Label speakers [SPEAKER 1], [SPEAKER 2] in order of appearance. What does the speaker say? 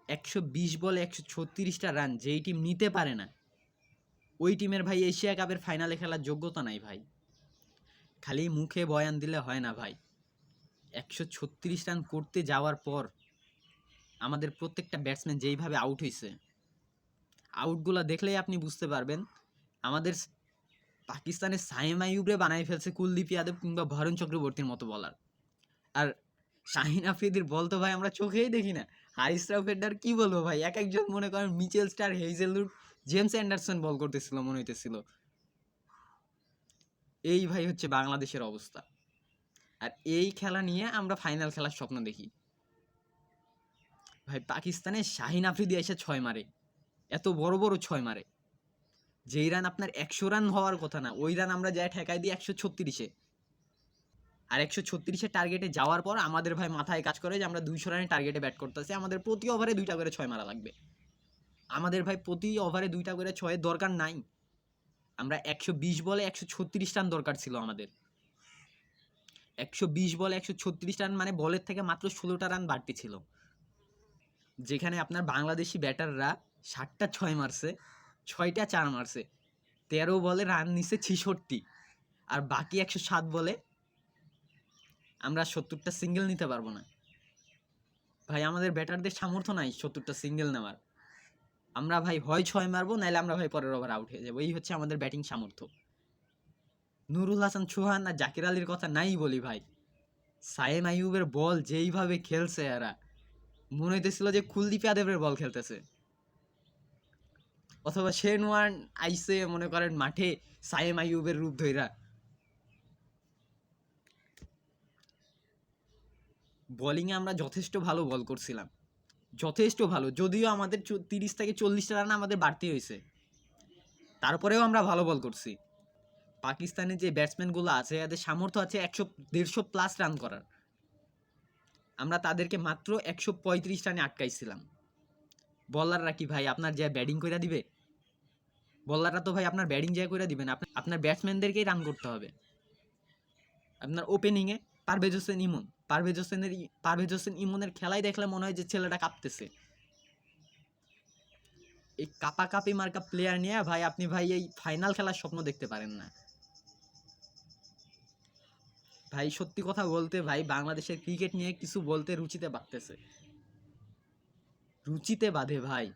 [SPEAKER 1] 120 বলে 136টা রান যেই টিম নিতে পারে না, ওই টিমের ভাই এশিয়া কাপের ফাইনালে খেলার যোগ্যতা নাই ভাই। খালি মুখে বয়ান দিলে হয় না ভাই। 136 রান করতে যাওয়ার পর আমাদের প্রত্যেকটা ব্যাটসম্যান যেইভাবে আউট হয়েছে, আউটগুলো দেখলেই আপনি বুঝতে পারবেন আমাদের পাকিস্তানের সাইম আইয়ুবরে বানাই ফেলছে কুলদীপ যাদব কিংবা বরুণ চক্রবর্তীর মতো বলার। আর শাহিন আফ্রিদির বল তো ভাই আমরা চোখেই দেখি না। হারিস রাফের কি বলবো ভাই, এক একজন মনে করেন Mitchell Starc, Hazlewood, James Anderson bowl করতেছিল মনে হইতেছিল। এই ভাই হচ্ছে বাংলাদেশের অবস্থা। আর এই খেলা নিয়ে আমরা ফাইনাল খেলার স্বপ্ন দেখি ভাই। পাকিস্তানে শাহিন আফ্রিদি এসে 6 মারে, এত বড় বড় 6 মারে, যেই রান আপনার 100 রান হওয়ার কথা না, ওই রান আমরা যাই ঠেকাই দিই 136-এ। আর 136-এর টার্গেটে যাওয়ার পর আমাদের ভাই মাথায় কাজ করে যে আমরা 200 রানের টার্গেটে ব্যাট করতেছি, আমাদের প্রতি ওভারে 2টা করে 6 মারা লাগবে। আমাদের ভাই প্রতি ওভারে 2টা করে 6-এর দরকার নাই। আমরা 120 বলে 136 রান দরকার ছিল আমাদের। 120 বলে 136 রান মানে বলের থেকে মাত্র 16টা রান বাড়তি ছিল। যেখানে আপনার বাংলাদেশি ব্যাটাররা 60টা 6 মারছে, 6টা 4 মারছে, 13 বলে রান নিছে 66, আর বাকি 107 বলে আমরা 70টা সিঙ্গেল নিতে পারবো না ভাই। আমাদের ব্যাটারদের সামর্থ্য নাই 70টা সিঙ্গেল নেওয়ার। আমরা ভাই হয় 6 মারবো, নাইলে আমরা ভাই পরের ওভার আউট হয়ে যাবো। এই হচ্ছে আমাদের ব্যাটিং সামর্থ্য। নুরুল হাসান চৌহান আর জাকির আলীর কথা নাই বলি ভাই, সাইম আইয়ুবের বল যেইভাবে খেলছে এরা, মনে হইতেছিল যে কুলদীপ যাদবের বল খেলতেছে। অথবা শেন ওয়ার্ন আইসে মনে করেন মাঠে সাইম আইয়ুবের রূপ ধইরা। বোলিংয়ে আমরা যথেষ্ট ভালো বল করছিলাম, যথেষ্ট ভালো, যদিও আমাদের 30 থেকে 40টা রান আমাদের বাড়তি হয়েছে, তারপরেও আমরা ভালো বল করছি। পাকিস্তানের যে ব্যাটসম্যানগুলো আছে এদের সামর্থ্য আছে 100-150 প্লাস রান করার, আমরা তাদেরকে মাত্র 135 রানে আটকাইছিলাম। বলাররা কি ভাই আপনার যে ব্যাটিং করে দিবে? বলাররা তো ভাই আপনার ব্যাটিং যায় করে দিবেন, আপনার ব্যাটসম্যানদেরকেই রান করতে হবে। আপনার ওপেনিংয়ে পারভেজ হোসেন ইমনের খেলায় দেখলে মনে হয় যে ছেলেটা কাঁপতেছে। এই কাপাকাপি মার্কা প্লেয়ার নিয়ে ভাই আপনি ভাই এই ফাইনাল খেলার স্বপ্ন দেখতে পারেন না ভাই। সত্যি কথা বলতে ভাই বাংলাদেশের ক্রিকেট নিয়ে কিছু বলতে রুচিতে বাঁধতেছে, রুচিতে বাঁধে ভাই।